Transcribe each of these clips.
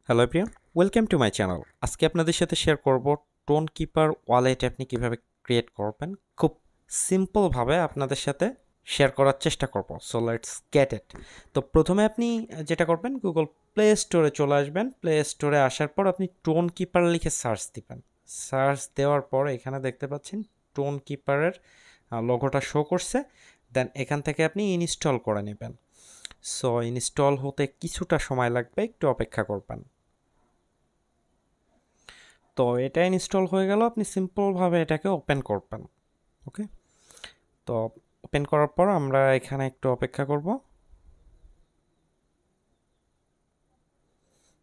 Hello everyone, welcome to my channel. আজকে আপনাদের সাথে শেয়ার করব টোন কিপার ওয়ালেট আপনি কিভাবে ক্রিয়েট করবেন। খুব সিম্পলভাবে আপনাদের সাথে শেয়ার করার চেষ্টা করব। So let's get it. তো প্রথমে আপনি যেটা করবেন, গুগল প্লে স্টোরে চলে আসবেন। প্লে স্টোরে আসার পর আপনি টোন কিপার লিখে সার্চ দিবেন। সার্চ দেওয়ার পর এখানে দেখতে পাচ্ছেন টোন কিপারের লোগোটা শো করছে। দেন এখান থেকে আপনি ইনস্টল করে নেবেন। সো ইনস্টল হতে কিছুটা সময় লাগবে, একটু অপেক্ষা করবেন। তো এটা ইনস্টল হয়ে গেল, আপনি সিম্পলভাবে এটাকে ওপেন করবেন। ওকে, তো ওপেন করার পর আমরা এখানে একটু অপেক্ষা করব।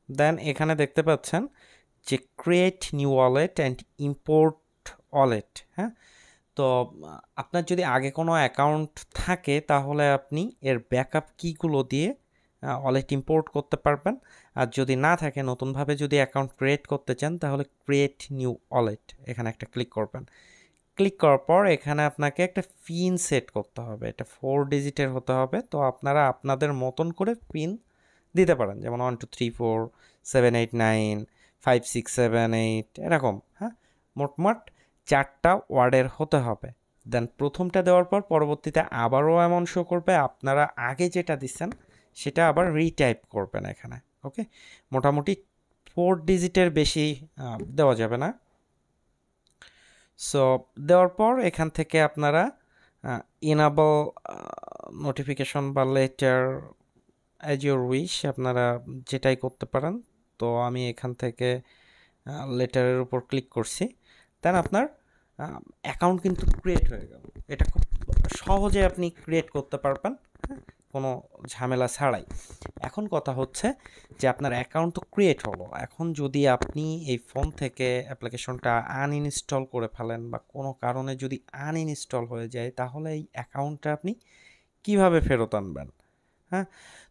দেন এখানে দেখতে পাচ্ছেন যে create new wallet and import wallet. হ্যাঁ, তো আপনার যদি আগে কোনো অ্যাকাউন্ট থাকে তাহলে আপনি এর ব্যাকআপ কিগুলো দিয়ে ওয়ালেট ইম্পোর্ট করতে পারবেন। আর যদি না থাকে, নতুনভাবে যদি অ্যাকাউন্ট ক্রিয়েট করতে চান, তাহলে ক্রিয়েট নিউ ওয়ালেট এখানে একটা ক্লিক করবেন। ক্লিক করার পর এখানে আপনাকে একটা পিন সেট করতে হবে। এটা 4 ডিজিটের হতে হবে। তো আপনারা আপনাদের মতন করে পিন দিতে পারেন, যেমন 1 2 3 4 7 8 9 5 6 7 8 এরকম। হ্যাঁ, মোটমাট 4টা ওয়ার্ডের হতে হবে। দেন প্রথমটা দেওয়ার পর পরবর্তীতে আবারও এমন শো করবে, আপনারা আগে যেটা দিচ্ছেন সেটা আবার রিটাইপ করবেন এখানে। ওকে, মোটামুটি 4 ডিজিটের বেশি দেওয়া যাবে না। সো দেওয়ার পর এখান থেকে আপনারা ইনাবল নোটিফিকেশন বা লেটার অ্যাজ ইউর উইশ, আপনারা যেটাই করতে পারেন। তো আমি এখান থেকে লেটারের উপর ক্লিক করছি। দেন আপনার অ্যাকাউন্ট কিন্তু ক্রিয়েট হয়ে গেল। এটা খুব সহজে আপনি ক্রিয়েট করতে পারবেন, হ্যাঁ, কোনো ঝামেলা ছাড়াই। এখন কথা হচ্ছে যে আপনার অ্যাকাউন্ট তো ক্রিয়েট হলো, এখন যদি আপনি এই ফোন থেকে অ্যাপ্লিকেশনটা আনইনস্টল করে ফেলেন বা কোনো কারণে যদি আনইনস্টল হয়ে যায়, তাহলে এই অ্যাকাউন্টটা আপনি কিভাবে ফেরত আনবেন? হ্যাঁ,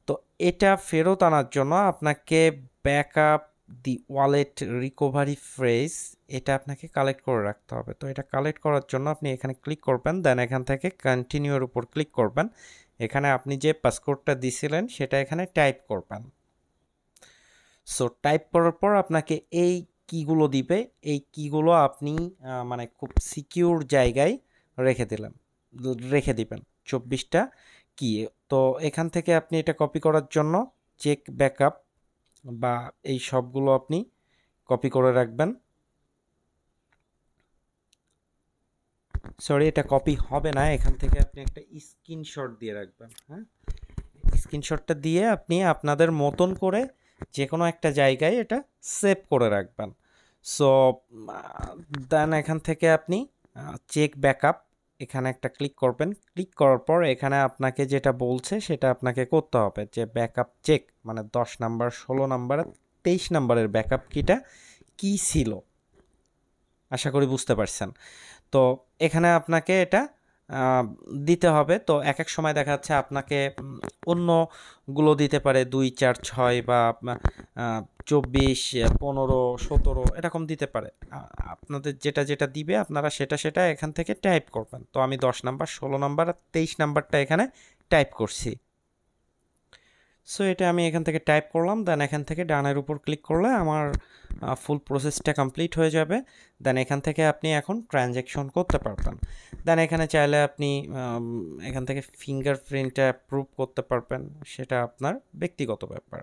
তো এটা ফেরত আনার জন্য আপনাকে ব্যাকআপ দি ওয়ালেট রিকভারি ফ্রেজ, এটা আপনাকে কালেক্ট করে রাখতে হবে। তো এটা কালেক্ট করার জন্য আপনি এখানে ক্লিক করবেন। দেন এখান থেকে কন্টিনিউর উপর ক্লিক করবেন। এখানে আপনি যে পাসওয়ার্ডটা দিছিলেন সেটা এখানে টাইপ করবেন। সো টাইপ করার পর আপনাকে এই কিগুলো দিবে। এই কিগুলো আপনি মানে খুব সিকিউর জায়গায় রেখে দিলেন, রেখে দিবেন 24টা কি। তো এখান থেকে আপনি এটা কপি করার জন্য চেক ব্যাকআপ বা এই সবগুলো আপনি কপি করে রাখবেন। সরি, এটা কপি হবে না, এখান থেকে আপনি একটা স্ক্রিনশট দিয়ে রাখবেন। হ্যাঁ, স্ক্রিনশটটা দিয়ে আপনি আপনাদের মতন করে যে কোনো একটা জায়গায় এটা সেভ করে রাখবেন। সো দেন এখান থেকে আপনি চেক ব্যাকআপ এখানে একটা ক্লিক করবেন। ক্লিক করার পর এখানে আপনাকে যেটা বলছে সেটা আপনাকে করতে হবে, যে ব্যাকআপ চেক মানে 10 নাম্বার, 16 নাম্বার, 23 নাম্বারের ব্যাকআপ কিটা কী ছিল। আশা করি বুঝতে পারছেন। তো এখানে আপনাকে এটা আহ, দিতে হবে। তো এক এক সময় দেখা যাচ্ছে আপনাকে অন্যগুলো দিতে পারে 2 4 6 বা 24 15 17 এরকম দিতে পারে। আপনাদের যেটা যেটা দিবে আপনারা সেটা সেটা এখান থেকে টাইপ করবেন। তো আমি 10 নাম্বার, 16 নাম্বার আর 23 নাম্বারটা এখানে টাইপ করছি। সো এটা আমি এখান থেকে টাইপ করলাম। দেন এখান থেকে ডানের উপর ক্লিক করলে আমার ফুল প্রসেসটা কমপ্লিট হয়ে যাবে। দেন এখান থেকে আপনি এখন ট্রানজ্যাকশন করতে পারবেন। দেন এখানে চাইলে আপনি এখান থেকে ফিঙ্গারপ্রিন্টটা অ্যাপ্রুভ করতে পারবেন, সেটা আপনার ব্যক্তিগত ব্যাপার।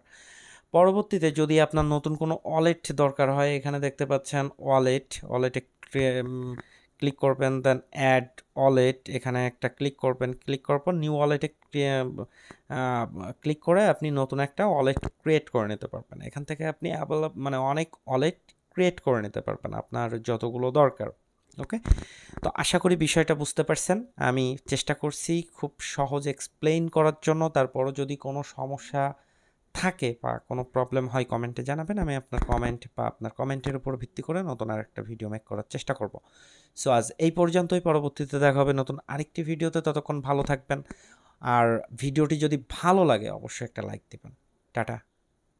পরবর্তীতে যদি আপনার নতুন কোনো ওয়ালেট দরকার হয়, এখানে দেখতে পাচ্ছেন ওয়ালেটে ক্লিক করবেন। দেন অ্যাড ওয়ালেট এখানে একটা ক্লিক করবেন। ক্লিক করার পর নিউ ওয়ালেটে ক্লিক করে আপনি নতুন একটা ওয়ালেট ক্রিয়েট করে নিতে পারবেন। এখান থেকে আপনি মানে অনেক ওয়ালেট ক্রিয়েট করে নিতে পারবেন আপনার যতগুলো দরকার। ওকে, তো আশা করি বিষয়টা বুঝতে পারছেন। আমি চেষ্টা করছি খুব সহজ এক্সপ্লেইন করার জন্য। তারপরও যদি কোনো সমস্যা থাকে বা কোনো প্রবলেম হয় কমেন্টে জানাবেন। আমি আপনার কমেন্ট বা আপনার কমেন্টের উপর ভিত্তি করে নতুন আরেকটা ভিডিও মেক করার চেষ্টা করব। সো আজ এই পর্যন্তই, পরবর্তীতে দেখা হবে নতুন আরেকটি ভিডিওতে। ততক্ষণ ভালো থাকবেন। আর ভিডিওটি যদি ভালো লাগে অবশ্যই একটা লাইক দিবেন। টাটা।